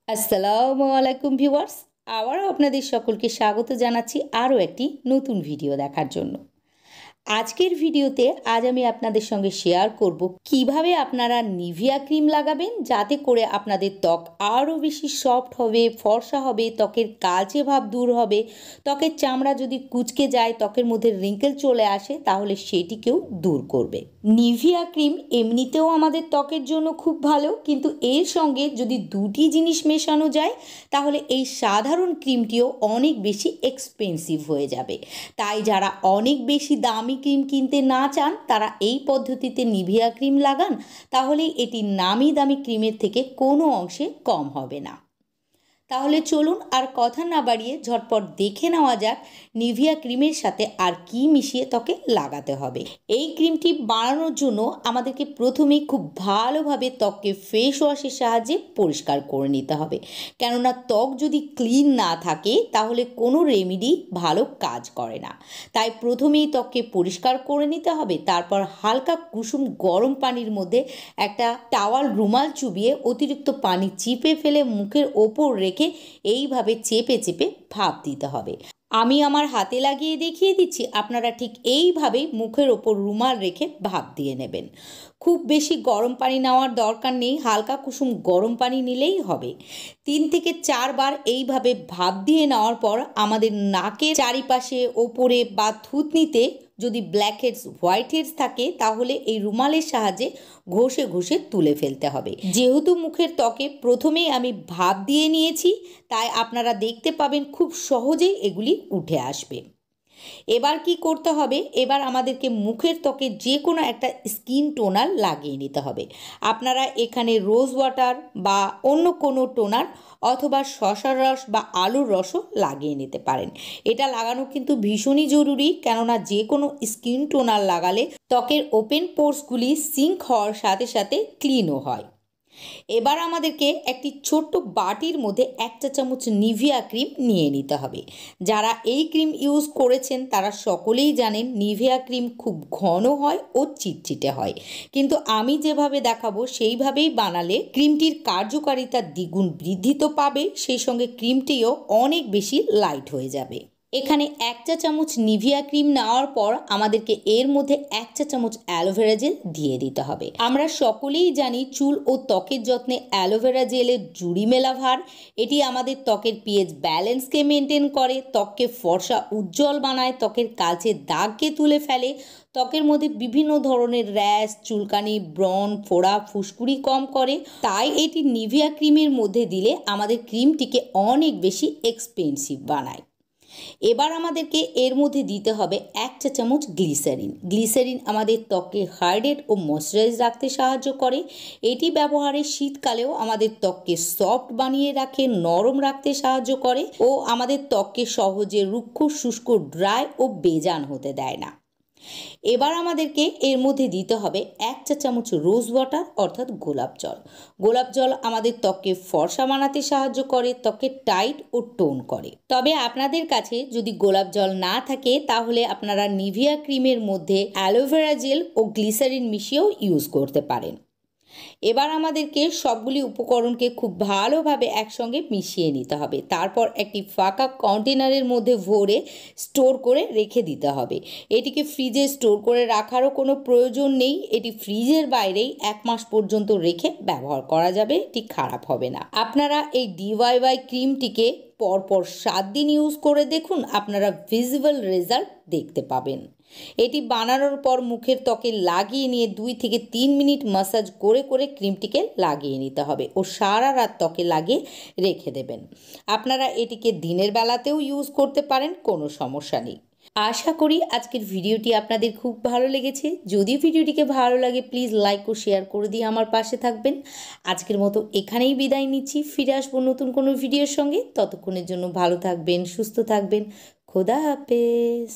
আসসালামু আলাইকুম ভিউয়ার্স। আবারও আপনাদের সকলকে স্বাগত জানাচ্ছি আরও একটি নতুন ভিডিও দেখার জন্য। আজকের ভিডিওতে আজ আমি আপনাদের সঙ্গে শেয়ার করব কিভাবে আপনারা নিভিয়া ক্রিম লাগাবেন যাতে করে আপনাদের ত্বক আরও বেশি সফট হবে, ফর্সা হবে, ত্বকের কালচে ভাব দূর হবে, ত্বকের চামড়া যদি কুঁচকে যায়, ত্বকের মধ্যে রিঙ্কেল চলে আসে, তাহলে সেটিকেও দূর করবে। নিভিয়া ক্রিম এমনিতেও আমাদের ত্বকের জন্য খুব ভালো, কিন্তু এর সঙ্গে যদি দুটি জিনিস মেশানো যায় তাহলে এই সাধারণ ক্রিমটিও অনেক বেশি এক্সপেন্সিভ হয়ে যাবে। তাই যারা অনেক বেশি দামি ক্রিম কিনতে না চান তারা এই পদ্ধতিতে নিভিয়া ক্রিম লাগান, তাহলে এটি নামি দামি ক্রিমের থেকে কোনো অংশে কম হবে না। তাহলে চলুন আর কথা না বাড়িয়ে ঝটপট দেখে নেওয়া যাক নিভিয়া ক্রিমের সাথে আর কি মিশিয়ে ত্বকে লাগাতে হবে। এই ক্রিমটি বানানোর জন্য আমাদেরকে প্রথমেই খুব ভালোভাবে ত্বককে ফেস ওয়াশের সাহায্যে পরিষ্কার করে নিতে হবে, কেননা ত্বক যদি ক্লিন না থাকে তাহলে কোনো রেমেডি ভালো কাজ করে না। তাই প্রথমেই ত্বককে পরিষ্কার করে নিতে হবে, তারপর হালকা কুসুম গরম পানির মধ্যে একটা টাওয়াল রুমাল চুবিয়ে অতিরিক্ত পানি চিপে ফেলে মুখের ওপর রেখে এইভাবে চেপে চেপে ভাপ দিতে হবে। আমি আমার হাতে লাগিয়ে দেখিয়ে দিচ্ছি, আপনারা ঠিক এইভাবেই মুখের ওপর রুমাল রেখে ভাপ দিয়ে নেবেন। খুব বেশি গরম পানি নেওয়ার দরকার নেই, হালকা কুসুম গরম পানি নিলেই হবে। 3 থেকে 4 বার এইভাবে ভাপ দিয়ে নেওয়ার পর আমাদের নাকের চারিপাশে, ওপরে বা থুতনিতে যদি ব্ল্যাক হেডস, হোয়াইট হেডস থাকে তাহলে এই রুমালের সাহায্যে ঘষে ঘষে তুলে ফেলতে হবে। যেহেতু মুখের ত্বকে প্রথমেই আমি ভাপ দিয়ে নিয়েছি, তাই আপনারা দেখতে পাবেন খুব সহজেই এগুলি উঠে আসবে। এবার কি করতে হবে, এবার আমাদেরকে মুখের ত্বকে যে কোনো একটা স্কিন টোনার লাগিয়ে নিতে হবে। আপনারা এখানে রোজ ওয়াটার বা অন্য কোনো টোনার অথবা শসার রস বা আলুর রসও লাগিয়ে নিতে পারেন। এটা লাগানো কিন্তু ভীষণই জরুরি, কেননা যে কোনো স্কিন টোনার লাগালে ত্বকের ওপেন পোর্সগুলি সিঙ্ক হওয়ার সাথে সাথে ক্লিনও হয়। এবার আমাদেরকে একটি ছোট্ট বাটির মধ্যে 1 চা চামচ নিভিয়া ক্রিম নিয়ে নিতে হবে। যারা এই ক্রিম ইউজ করেছেন তারা সকলেই জানেন নিভিয়া ক্রিম খুব ঘন হয় ও চিটচিটে হয়, কিন্তু আমি যেভাবে দেখাবো সেইভাবেই বানালে ক্রিমটির কার্যকারিতা দ্বিগুণ বৃদ্ধি তো পাবে, সেই সঙ্গে ক্রিমটিও অনেক বেশি লাইট হয়ে যাবে। এখানে 1 চা চামচ নিভিয়া ক্রিম নেওয়ার পর আমাদেরকে এর মধ্যে 1 চা চামচ অ্যালোভেরা জেল দিয়ে দিতে হবে। আমরা সকলেই জানি চুল ও ত্বকের যত্নে অ্যালোভেরা জেলের জুড়ি মেলা ভার। এটি আমাদের ত্বকের পিএইচ ব্যালেন্সকে মেনটেন করে, ত্বককে ফর্সা উজ্জ্বল বানায়, ত্বকের কালচে দাগকে তুলে ফেলে, ত্বকের মধ্যে বিভিন্ন ধরনের র্যাশ, চুলকানি, ব্রণ, ফোড়া, ফুসকুড়ি কম করে। তাই এটি নিভিয়া ক্রিমের মধ্যে দিলে আমাদের ক্রিমটিকে অনেক বেশি এক্সপেন্সিভ বানায়। এবার আমাদেরকে এর মধ্যে দিতে হবে 1 চা চামচ গ্লিসারিন। গ্লিসারিন আমাদের ত্বককে হাইড্রেট ও ময়শ্চারাইজ রাখতে সাহায্য করে। এটি ব্যবহারে শীতকালেও আমাদের ত্বককে সফট বানিয়ে রাখে, নরম রাখতে সাহায্য করে ও আমাদের ত্বককে সহজে রুক্ষ, শুষ্ক, ড্রাই ও বেজান হতে দেয় না। এবার আমাদেরকে এর মধ্যে দিতে হবে 1 চা চামচ রোজ ওয়াটার অর্থাৎ গোলাপ জল। গোলাপ জল আমাদের ত্বককে ফর্সা বানাতে সাহায্য করে, ত্বকে টাইট ও টোন করে। তবে আপনাদের কাছে যদি গোলাপ জল না থাকে তাহলে আপনারা নিভিয়া ক্রিমের মধ্যে অ্যালোভেরা জেল ও গ্লিসারিন মিশিয়েও ইউজ করতে পারেন। এবার আমাদেরকে সবগুলি উপকরণকে খুব ভালোভাবে একসঙ্গে মিশিয়ে নিতে হবে, তারপর একটি ফাঁকা কন্টেনারের মধ্যে ভরে স্টোর করে রেখে দিতে হবে। এটিকে ফ্রিজে স্টোর করে রাখারও কোনো প্রয়োজন নেই, এটি ফ্রিজের বাইরেই 1 মাস পর্যন্ত রেখে ব্যবহার করা যাবে, এটি খারাপ হবে না। আপনারা এই ডিওয়াইওয়াই ক্রিমটিকে পরপর 7 দিন ইউজ করে দেখুন, আপনারা ভিজিবল রেজাল্ট দেখতে পাবেন। এটি বানানোর পর মুখের ত্বকে লাগিয়ে নিয়ে 2 থেকে 3 মিনিট ম্যাসাজ করে করে ক্রিমটিকে লাগিয়ে নিতে হবে ও সারা রাত ত্বকে লাগিয়ে রেখে দেবেন। আপনারা এটিকে দিনের বেলাতেও ইউজ করতে পারেন, কোনো সমস্যা নেই। আশা করি আজকের ভিডিওটি আপনাদের খুব ভালো লেগেছে। যদি ভিডিওটিকে ভালো লাগে প্লিজ লাইক ও শেয়ার করে দিয়ে আমার পাশে থাকবেন। আজকের মতো এখানেই বিদায় নিচ্ছি, ফিরে আসবো নতুন কোনো ভিডিওর সঙ্গে। ততক্ষণের জন্য ভালো থাকবেন, সুস্থ থাকবেন। খোদা হাফেজ।